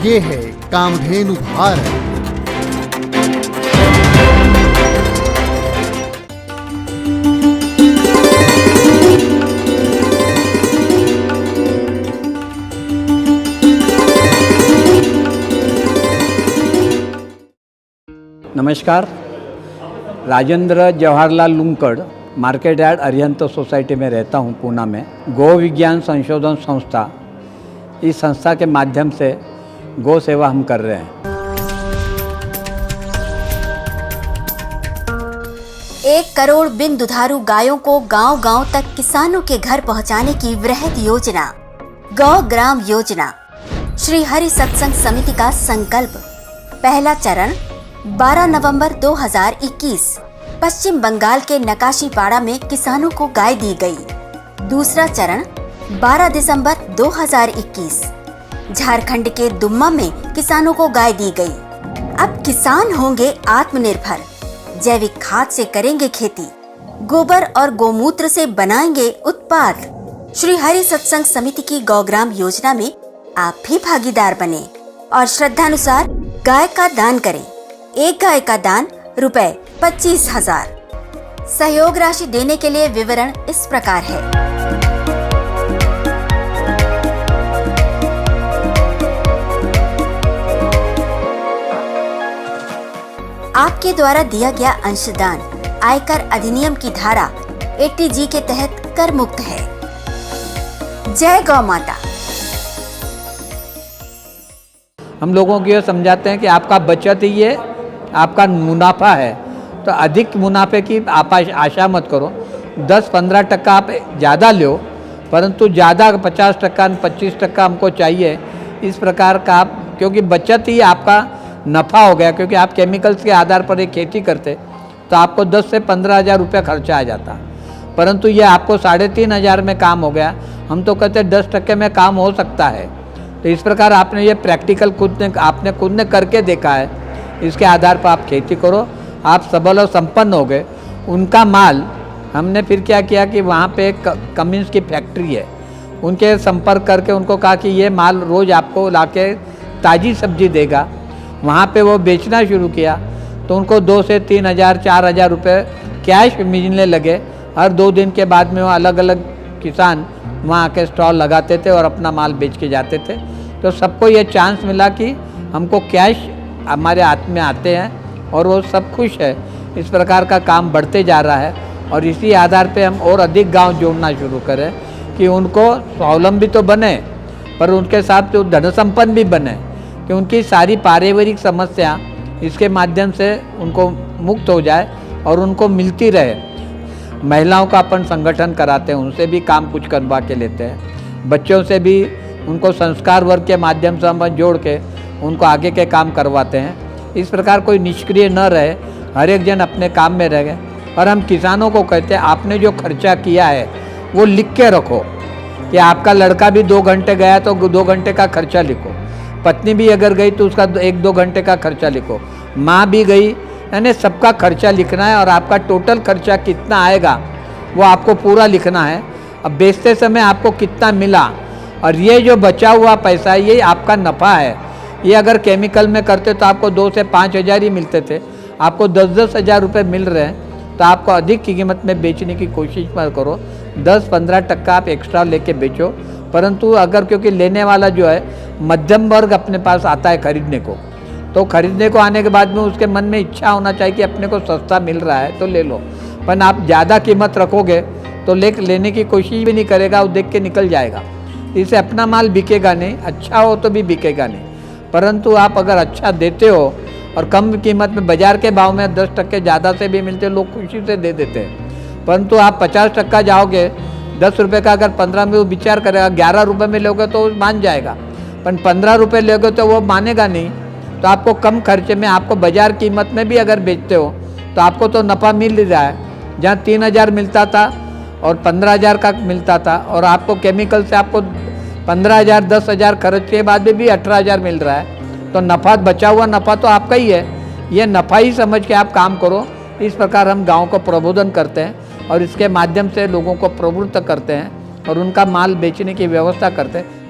ये है कामधेनु भारत। नमस्कार, Rajendra Jawaharlal Lunkad market yard Arihant society में रहता हूँ पूना में। गो विज्ञान संशोधन संस्था, इस संस्था के माध्यम से गौ सेवा हम कर रहे हैं। 1 करोड़ बिन दुधारू गायों को गांव-गांव तक किसानों के घर पहुंचाने की वृहद योजना गौ ग्राम योजना श्री हरि सत्संग समिति का संकल्प। पहला चरण 12 नवंबर 2021 पश्चिम बंगाल के नकाशीपाड़ा में किसानों को गाय दी गई। दूसरा चरण 12 दिसंबर 2021 झारखंड के दुम्मा में किसानों को गाय दी गई। अब किसान होंगे आत्मनिर्भर, जैविक खाद से करेंगे खेती, गोबर और गोमूत्र से बनाएंगे उत्पाद। श्री हरि सत्संग समिति की गौग्राम योजना में आप भी भागीदार बने और श्रद्धानुसार गाय का दान करें। एक गाय का दान रुपए 25,000। सहयोग राशि देने के लिए विवरण इस प्रकार है। आपके द्वारा दिया गया अंशदान आयकर अधिनियम की धारा 80G के तहत कर मुक्त है। जय गौ माता। हम लोगों को ये समझाते हैं कि आपका बचत ही है, आपका मुनाफा है, तो अधिक मुनाफे की आप आशा मत करो। 10-15% आप ज़्यादा लो, परंतु ज़्यादा 50%, 25% हमको चाहिए। इस प्रकार का आप, क्योंकि बचत ही आपका नफ़ा हो गया, क्योंकि आप केमिकल्स के आधार पर एक खेती करते तो आपको 10 से 15,000 रुपये खर्चा आ जाता, परंतु ये आपको 3,500 में काम हो गया। हम तो कहते हैं 10% में काम हो सकता है। तो इस प्रकार आपने ये प्रैक्टिकल आपने खुद ने करके देखा है। इसके आधार पर आप खेती करो, आप सबल और संपन्न हो गए। उनका माल हमने फिर क्या किया कि वहाँ पे एक कमिंस की फैक्ट्री है, उनके संपर्क करके उनको कहा कि ये माल रोज़ आपको लाके ताज़ी सब्जी देगा। वहाँ पे वो बेचना शुरू किया तो उनको 2 से 3,000 4,000 रुपये कैश मिलने लगे। हर 2 दिन के बाद में वो अलग अलग किसान वहाँ आके स्टॉल लगाते थे और अपना माल बेच के जाते थे। तो सबको ये चांस मिला कि हमको कैश हमारे हाथ में आते हैं और वो सब खुश है। इस प्रकार का काम बढ़ते जा रहा है और इसी आधार पे हम और अधिक गांव जोड़ना शुरू करें कि उनको स्वावलंबी तो बने, पर उनके साथ जो धन संपन्न भी बने, कि उनकी सारी पारिवारिक समस्या इसके माध्यम से उनको मुक्त हो जाए और उनको मिलती रहे। महिलाओं का अपन संगठन कराते हैं, उनसे भी काम कुछ करवा के लेते हैं। बच्चों से भी उनको संस्कार वर्ग के माध्यम से हम जोड़ के उनको आगे के काम करवाते हैं। इस प्रकार कोई निष्क्रिय न रहे, हर एक जन अपने काम में रह गए। और हम किसानों को कहते हैं आपने जो खर्चा किया है वो लिख के रखो, कि आपका लड़का भी 2 घंटे गया तो 2 घंटे का खर्चा लिखो, पत्नी भी अगर गई तो उसका 1-2 घंटे का खर्चा लिखो, माँ भी गई, यानी सबका खर्चा लिखना है और आपका टोटल खर्चा कितना आएगा वो आपको पूरा लिखना है। अब बेचते समय आपको कितना मिला और ये जो बचा हुआ पैसा है ये आपका नफ़ा है। ये अगर केमिकल में करते तो आपको 2 से 5,000 ही मिलते थे, आपको 10-10 हज़ार रुपये मिल रहे हैं। तो आपको अधिक कीमत में बेचने की कोशिश मत करो, 10-15% आप एक्स्ट्रा लेके बेचो। परंतु अगर, क्योंकि लेने वाला जो है मध्यम वर्ग अपने पास आता है खरीदने को, तो खरीदने को आने के बाद में उसके मन में इच्छा होना चाहिए कि अपने को सस्ता मिल रहा है तो ले लो। पर आप ज़्यादा कीमत रखोगे तो लेने की कोशिश भी नहीं करेगा, वो देख के निकल जाएगा। इससे अपना माल बिकेगा नहीं, अच्छा हो तो भी बिकेगा नहीं। परंतु आप अगर अच्छा देते हो और कम कीमत में बाज़ार के भाव में 10% ज़्यादा से भी मिलते, लोग खुशी से दे देते हैं। परंतु आप 50% जाओगे, 10 रुपये का अगर 15 में वो विचार करेगा, 11 रुपये में लोगे तो मान जाएगा, पर 15 रुपये लोगे तो वो मानेगा नहीं। तो आपको कम खर्चे में, आपको बाज़ार कीमत में भी अगर बेचते हो तो आपको तो नफ़ा मिल ही रहा है। जहाँ 3,000 मिलता था और 15,000 का मिलता था, और आपको केमिकल से आपको 15,000 10,000 खर्च के बाद भी 18,000 मिल रहा है। तो नफ़ा, बचा हुआ नफ़ा तो आपका ही है। ये नफ़ा ही समझ के आप काम करो। इस प्रकार हम गाँव को प्रबोधन करते हैं और इसके माध्यम से लोगों को प्रवृत्त करते हैं और उनका माल बेचने की व्यवस्था करते हैं।